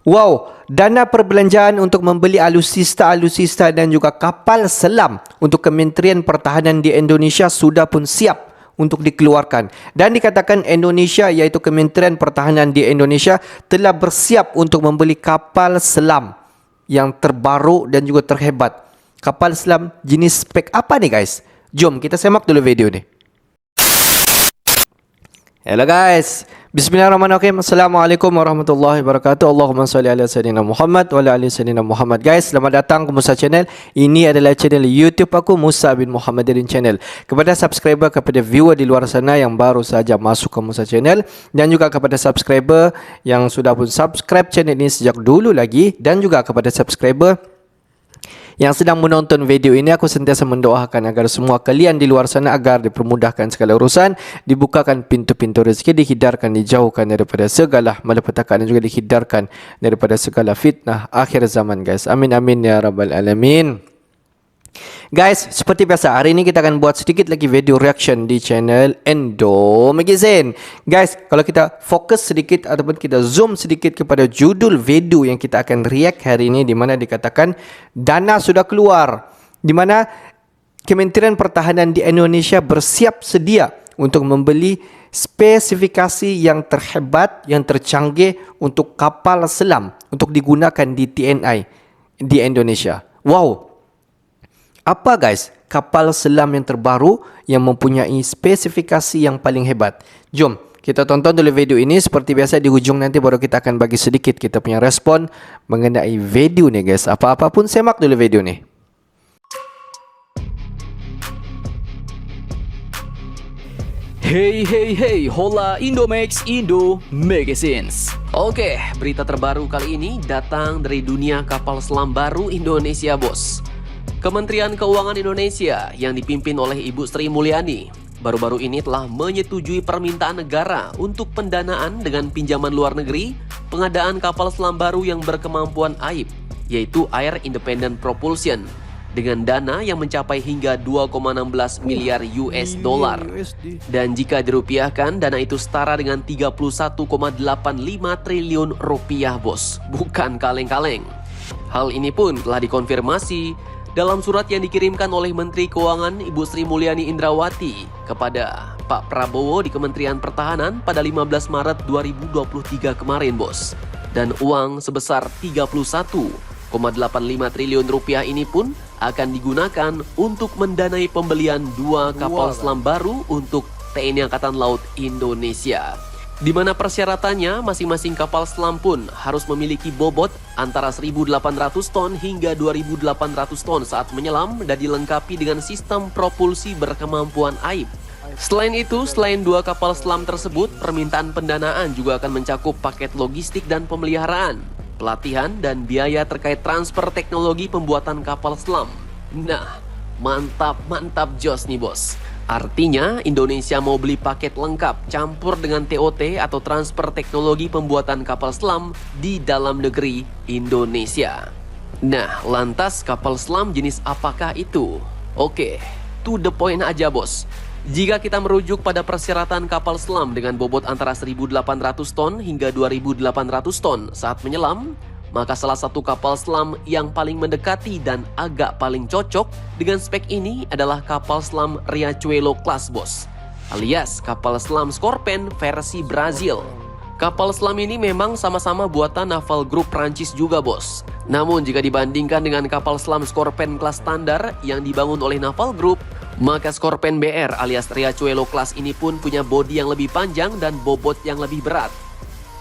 Wow, dana perbelanjaan untuk membeli alutsista dan juga kapal selam untuk Kementerian Pertahanan di Indonesia sudah pun siap untuk dikeluarkan. Dan dikatakan Indonesia, iaitu Kementerian Pertahanan di Indonesia, telah bersiap untuk membeli kapal selam yang terbaru dan juga terhebat. Kapal selam jenis spek apa nih guys? Jom kita semak dulu video ni. Hello guys, bismillahirrahmanirrahim. Assalamualaikum warahmatullahi wabarakatuh. Allahumma salli ala sayyidina Muhammad wa ala ali sayyidina Muhammad. Guys, selamat datang ke Musa Channel. Ini adalah channel YouTube aku, Musa bin Muhammadin Channel. Kepada subscriber, kepada viewer di luar sana yang baru saja masuk ke Musa Channel, dan juga kepada subscriber yang sudah pun subscribe channel ini sejak dulu lagi, dan juga kepada subscriber yang sedang menonton video ini, aku sentiasa mendoakan agar semua kalian di luar sana agar dipermudahkan segala urusan, dibukakan pintu-pintu rezeki, dihindarkan, dijauhkan daripada segala malapetaka dan juga dihindarkan daripada segala fitnah akhir zaman guys. Amin amin ya rabbal alamin. Guys, seperti biasa, hari ini kita akan buat sedikit lagi video reaction di channel Endo Magazine. Guys, kalau kita fokus sedikit ataupun kita zoom sedikit kepada judul video yang kita akan react hari ini, di mana dikatakan dana sudah keluar, di mana Kementerian Pertahanan di Indonesia bersiap sedia untuk membeli spesifikasi yang terhebat, yang tercanggih untuk kapal selam untuk digunakan di TNI di Indonesia. Wow! Apa guys kapal selam yang terbaru yang mempunyai spesifikasi yang paling hebat? Jom kita tonton dulu video ini. Seperti biasa di hujung nanti baru kita akan bagi sedikit kita punya respon mengenai video ni guys. Apa-apa pun semak dulu video ni. Hey, hola Indomax Indo Magazines. Oke, berita terbaru kali ini datang dari dunia kapal selam baru Indonesia bos. Kementerian Keuangan Indonesia yang dipimpin oleh Ibu Sri Mulyani baru-baru ini telah menyetujui permintaan negara untuk pendanaan dengan pinjaman luar negeri pengadaan kapal selam baru yang berkemampuan AIP, yaitu Air Independent Propulsion, dengan dana yang mencapai hingga 2,16 miliar US dollar. Dan jika dirupiahkan, dana itu setara dengan 31,85 triliun rupiah bos. Bukan kaleng-kaleng. Hal ini pun telah dikonfirmasi dalam surat yang dikirimkan oleh Menteri Keuangan Ibu Sri Mulyani Indrawati kepada Pak Prabowo di Kementerian Pertahanan pada 15 Maret 2023 kemarin bos. Dan uang sebesar 31,85 triliun rupiah ini pun akan digunakan untuk mendanai pembelian 2 kapal selam baru untuk TNI Angkatan Laut Indonesia. Di mana persyaratannya masing-masing kapal selam pun harus memiliki bobot antara 1.800 ton hingga 2.800 ton saat menyelam dan dilengkapi dengan sistem propulsi berkemampuan AIP. Selain itu, selain 2 kapal selam tersebut, permintaan pendanaan juga akan mencakup paket logistik dan pemeliharaan, pelatihan dan biaya terkait transfer teknologi pembuatan kapal selam. Nah, mantap jos nih bos. Artinya Indonesia mau beli paket lengkap campur dengan TOT atau transfer teknologi pembuatan kapal selam di dalam negeri Indonesia. Nah, lantas kapal selam jenis apakah itu? Oke, to the point aja bos. Jika kita merujuk pada persyaratan kapal selam dengan bobot antara 1.800 ton hingga 2.800 ton saat menyelam, maka salah satu kapal selam yang paling mendekati dan agak paling cocok dengan spek ini adalah kapal selam Riachuelo Class bos, alias kapal selam Scorpen versi Brazil. Kapal selam ini memang sama-sama buatan Naval Group Prancis juga bos. Namun jika dibandingkan dengan kapal selam Scorpen kelas standar yang dibangun oleh Naval Group, maka Scorpen BR alias Riachuelo Class ini pun punya bodi yang lebih panjang dan bobot yang lebih berat.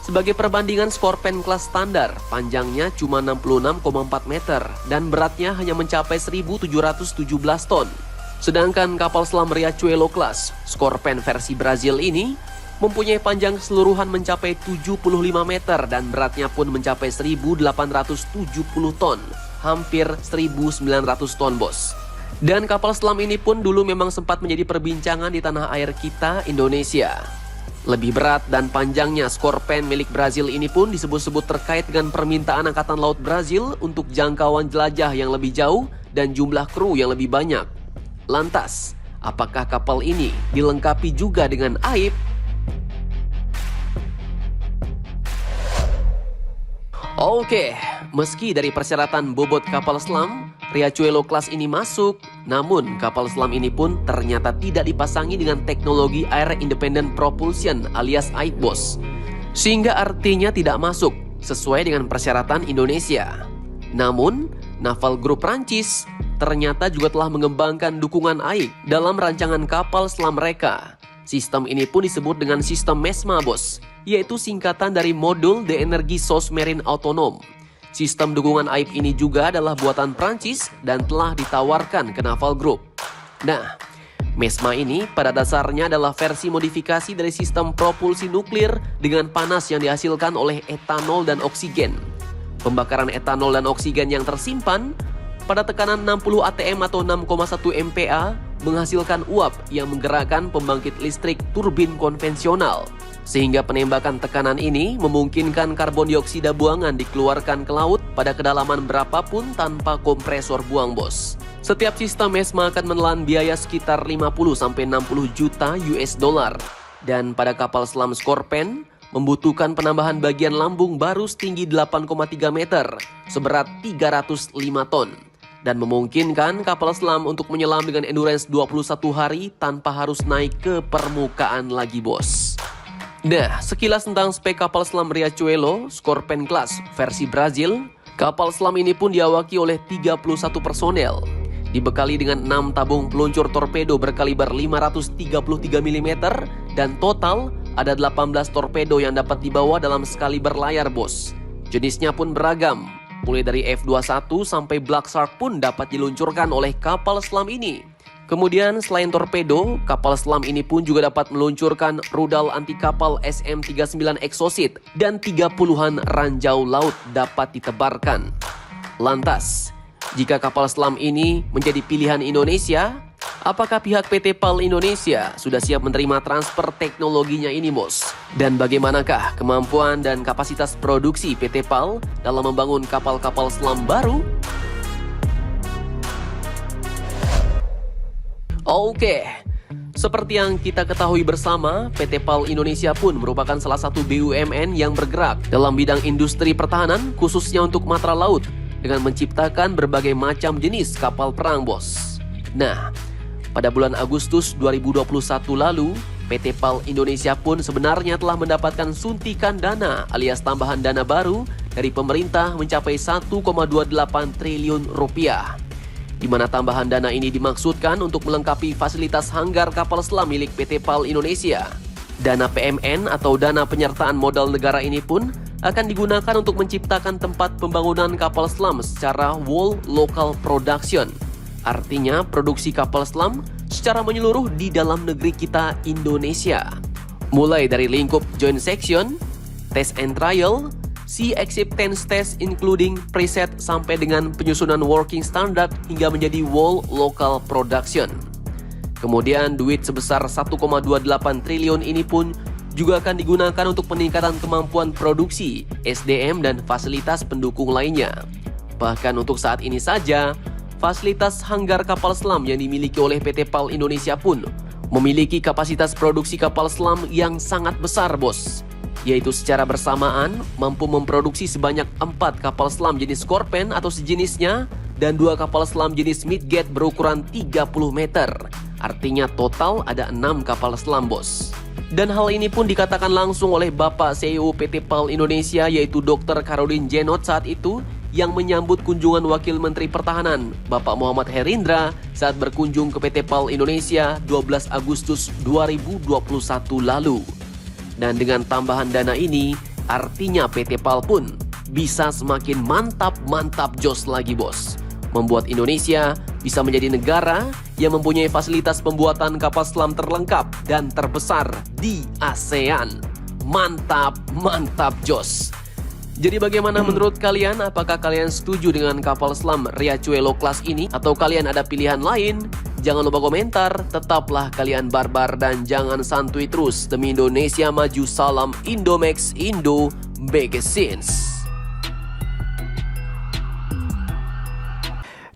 Sebagai perbandingan, Scorpen kelas standar panjangnya cuma 66,4 meter dan beratnya hanya mencapai 1.717 ton. Sedangkan kapal selam Riachuelo Class Scorpen versi Brazil ini mempunyai panjang keseluruhan mencapai 75 meter dan beratnya pun mencapai 1.870 ton, hampir 1.900 ton bos. Dan kapal selam ini pun dulu memang sempat menjadi perbincangan di tanah air kita Indonesia. Lebih berat dan panjangnya Scorpen milik Brazil ini pun disebut-sebut terkait dengan permintaan Angkatan Laut Brazil untuk jangkauan jelajah yang lebih jauh dan jumlah kru yang lebih banyak. Lantas, apakah kapal ini dilengkapi juga dengan AIP? Oke, meski dari persyaratan bobot kapal selam, Riachuelo kelas ini masuk, namun kapal selam ini pun ternyata tidak dipasangi dengan teknologi Air Independent Propulsion alias AIPBOS, sehingga artinya tidak masuk sesuai dengan persyaratan Indonesia. Namun, Naval Group Prancis ternyata juga telah mengembangkan dukungan AIK dalam rancangan kapal selam mereka. Sistem ini pun disebut dengan sistem MESMA, bos, yaitu singkatan dari Modul d'Energie Sous-Marine Autonome. Sistem dukungan AIP ini juga adalah buatan Prancis dan telah ditawarkan ke Naval Group. Nah, MESMA ini pada dasarnya adalah versi modifikasi dari sistem propulsi nuklir dengan panas yang dihasilkan oleh etanol dan oksigen. Pembakaran etanol dan oksigen yang tersimpan pada tekanan 60 atm atau 6,1 MPa menghasilkan uap yang menggerakkan pembangkit listrik turbin konvensional. Sehingga penembakan tekanan ini memungkinkan karbon dioksida buangan dikeluarkan ke laut pada kedalaman berapapun tanpa kompresor buang, bos. Setiap sistem MESMA akan menelan biaya sekitar 50-60 juta US dollar. Dan pada kapal selam Scorpène membutuhkan penambahan bagian lambung baru setinggi 8,3 meter, seberat 305 ton. Dan memungkinkan kapal selam untuk menyelam dengan endurance 21 hari tanpa harus naik ke permukaan lagi, bos. Nah, sekilas tentang spek kapal selam Riachuelo Scorpène Class versi Brazil. Kapal selam ini pun diawaki oleh 31 personel, dibekali dengan 6 tabung peluncur torpedo berkaliber 533 mm dan total ada 18 torpedo yang dapat dibawa dalam sekali berlayar, bos. Jenisnya pun beragam, mulai dari F-21 sampai Black Shark pun dapat diluncurkan oleh kapal selam ini. Kemudian selain torpedo, kapal selam ini pun juga dapat meluncurkan rudal anti kapal SM-39 Exocet dan 30-an ranjau laut dapat ditebarkan. Lantas, jika kapal selam ini menjadi pilihan Indonesia, apakah pihak PT PAL Indonesia sudah siap menerima transfer teknologinya ini, bos? Dan bagaimanakah kemampuan dan kapasitas produksi PT PAL dalam membangun kapal-kapal selam baru? Oke, seperti yang kita ketahui bersama, PT PAL Indonesia pun merupakan salah satu BUMN yang bergerak dalam bidang industri pertahanan khususnya untuk matra laut dengan menciptakan berbagai macam jenis kapal perang, bos. Nah, pada bulan Agustus 2021 lalu, PT PAL Indonesia pun sebenarnya telah mendapatkan suntikan dana alias tambahan dana baru dari pemerintah mencapai 1,28 triliun rupiah. Di mana tambahan dana ini dimaksudkan untuk melengkapi fasilitas hanggar kapal selam milik PT PAL Indonesia. Dana PMN atau dana penyertaan modal negara ini pun akan digunakan untuk menciptakan tempat pembangunan kapal selam secara whole local production. Artinya produksi kapal selam secara menyeluruh di dalam negeri kita Indonesia. Mulai dari lingkup joint section, test and trial, sea acceptance test including preset sampai dengan penyusunan working standard hingga menjadi whole local production. Kemudian duit sebesar 1,28 triliun ini pun juga akan digunakan untuk peningkatan kemampuan produksi, SDM dan fasilitas pendukung lainnya. Bahkan untuk saat ini saja, fasilitas hanggar kapal selam yang dimiliki oleh PT PAL Indonesia pun memiliki kapasitas produksi kapal selam yang sangat besar, bos. Yaitu secara bersamaan mampu memproduksi sebanyak 4 kapal selam jenis Scorpène atau sejenisnya dan 2 kapal selam jenis Midget berukuran 30 meter. Artinya total ada 6 kapal selam, bos. Dan hal ini pun dikatakan langsung oleh Bapak CEO PT PAL Indonesia yaitu Dr. Karudin Djenot saat itu yang menyambut kunjungan Wakil Menteri Pertahanan Bapak Muhammad Herindra saat berkunjung ke PT PAL Indonesia 12 Agustus 2021 lalu. Dan dengan tambahan dana ini, artinya PT PAL pun bisa semakin mantap jos lagi, bos. Membuat Indonesia bisa menjadi negara yang mempunyai fasilitas pembuatan kapal selam terlengkap dan terbesar di ASEAN. Mantap jos. Jadi bagaimana menurut kalian? Apakah kalian setuju dengan kapal selam Riachuelo Class ini? Atau kalian ada pilihan lain? Jangan lupa komentar, tetaplah kalian barbar dan jangan santuy terus. Demi Indonesia maju, salam Indomax, Indo Magazines.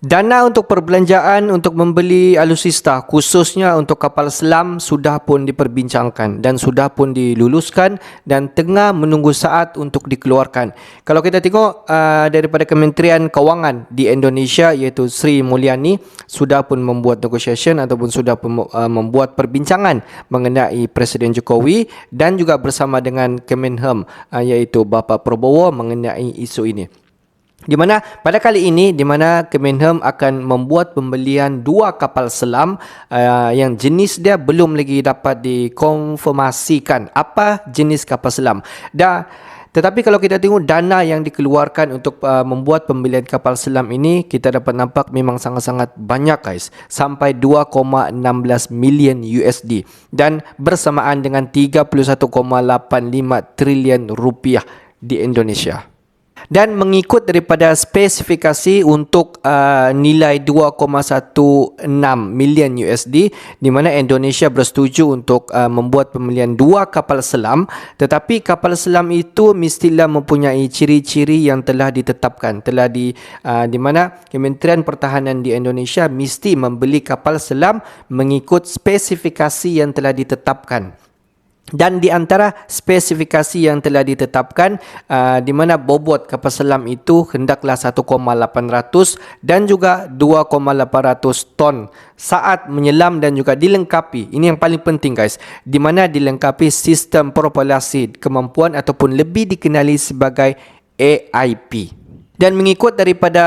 Dana untuk perbelanjaan untuk membeli alutsista khususnya untuk kapal selam sudah pun diperbincangkan dan sudah pun diluluskan dan tengah menunggu saat untuk dikeluarkan. Kalau kita tengok daripada Kementerian Kewangan di Indonesia iaitu Sri Mulyani sudah pun membuat negotiation ataupun sudah pun membuat perbincangan mengenai Presiden Jokowi dan juga bersama dengan Kemenham iaitu Bapa Prabowo mengenai isu ini. Di mana pada kali ini di mana Kemenham akan membuat pembelian 2 kapal selam yang jenis dia belum lagi dapat dikonfirmasikan apa jenis kapal selam. Tetapi kalau kita tengok dana yang dikeluarkan untuk membuat pembelian kapal selam ini, kita dapat nampak memang sangat-sangat banyak guys, sampai 2,16 million USD dan bersamaan dengan 31,85 triliun rupiah di Indonesia. Dan mengikut daripada spesifikasi untuk nilai 2,16 million USD di mana Indonesia bersetuju untuk membuat pembelian 2 kapal selam, tetapi kapal selam itu mestilah mempunyai ciri-ciri yang telah ditetapkan, di mana Kementerian Pertahanan di Indonesia mesti membeli kapal selam mengikut spesifikasi yang telah ditetapkan. Dan di antara spesifikasi yang telah ditetapkan di mana bobot kapal selam itu hendaklah 1,800 dan juga 2,800 ton saat menyelam dan juga dilengkapi, ini yang paling penting guys, di mana dilengkapi sistem propelasi kemampuan ataupun lebih dikenali sebagai AIP. Dan mengikut daripada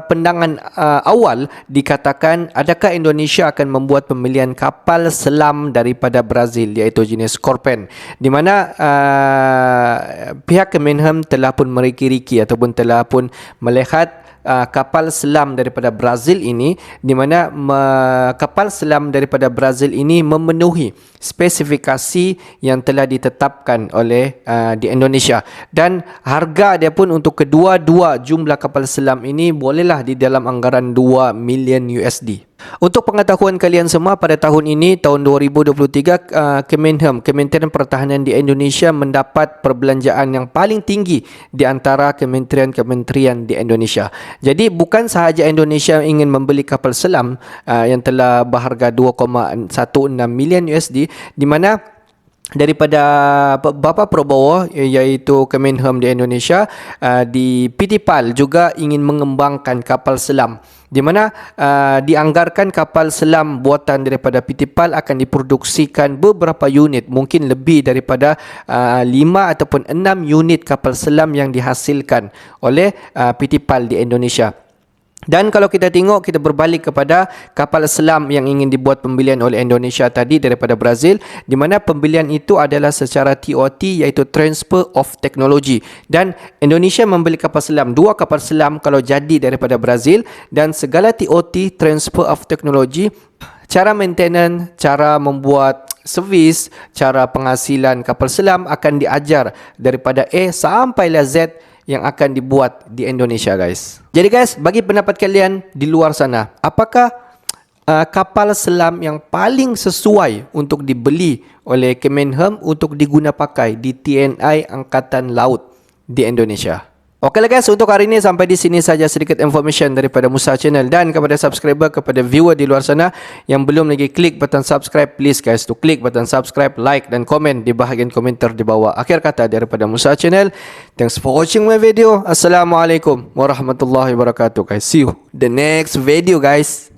pandangan awal dikatakan adakah Indonesia akan membuat pembelian kapal selam daripada Brazil iaitu jenis Scorpion, di mana pihak Kemenham telah pun meriki-riki ataupun telah pun melihat kapal selam daripada Brazil ini, di mana kapal selam daripada Brazil ini memenuhi spesifikasi yang telah ditetapkan oleh di Indonesia, dan harga dia pun untuk kedua-dua jumlah kapal selam ini bolehlah di dalam anggaran 2 million USD. Untuk pengetahuan kalian semua, pada tahun ini, tahun 2023, Kementerian Pertahanan di Indonesia mendapat perbelanjaan yang paling tinggi di antara kementerian-kementerian di Indonesia. Jadi bukan sahaja Indonesia ingin membeli kapal selam yang telah berharga 2,16 million USD, di mana daripada Bapa Prabowo iaitu Kemenham di Indonesia, di PT PAL juga ingin mengembangkan kapal selam, di mana dianggarkan kapal selam buatan daripada PT PAL akan diproduksikan beberapa unit, mungkin lebih daripada 5 ataupun 6 unit kapal selam yang dihasilkan oleh PT PAL di Indonesia. Dan kalau kita tengok, kita berbalik kepada kapal selam yang ingin dibuat pembelian oleh Indonesia tadi daripada Brazil, di mana pembelian itu adalah secara TOT iaitu Transfer of Technology, dan Indonesia membeli kapal selam, 2 kapal selam kalau jadi daripada Brazil, dan segala TOT Transfer of Technology, cara maintenance, cara membuat servis, cara penghasilan kapal selam akan diajar daripada A sampailah Z yang akan dibuat di Indonesia guys. Jadi guys, bagi pendapat kalian di luar sana, apakah kapal selam yang paling sesuai untuk dibeli oleh Kemenham untuk diguna pakai di TNI Angkatan Laut di Indonesia? Okeylah guys, untuk hari ini sampai di sini saja sedikit information daripada Musa Channel, dan kepada subscriber, kepada viewer di luar sana yang belum lagi klik button subscribe, please guys to klik button subscribe, like dan komen di bahagian komentar di bawah. Akhir kata daripada Musa Channel, thanks for watching my video. Assalamualaikum warahmatullahi wabarakatuh guys. See you the next video guys.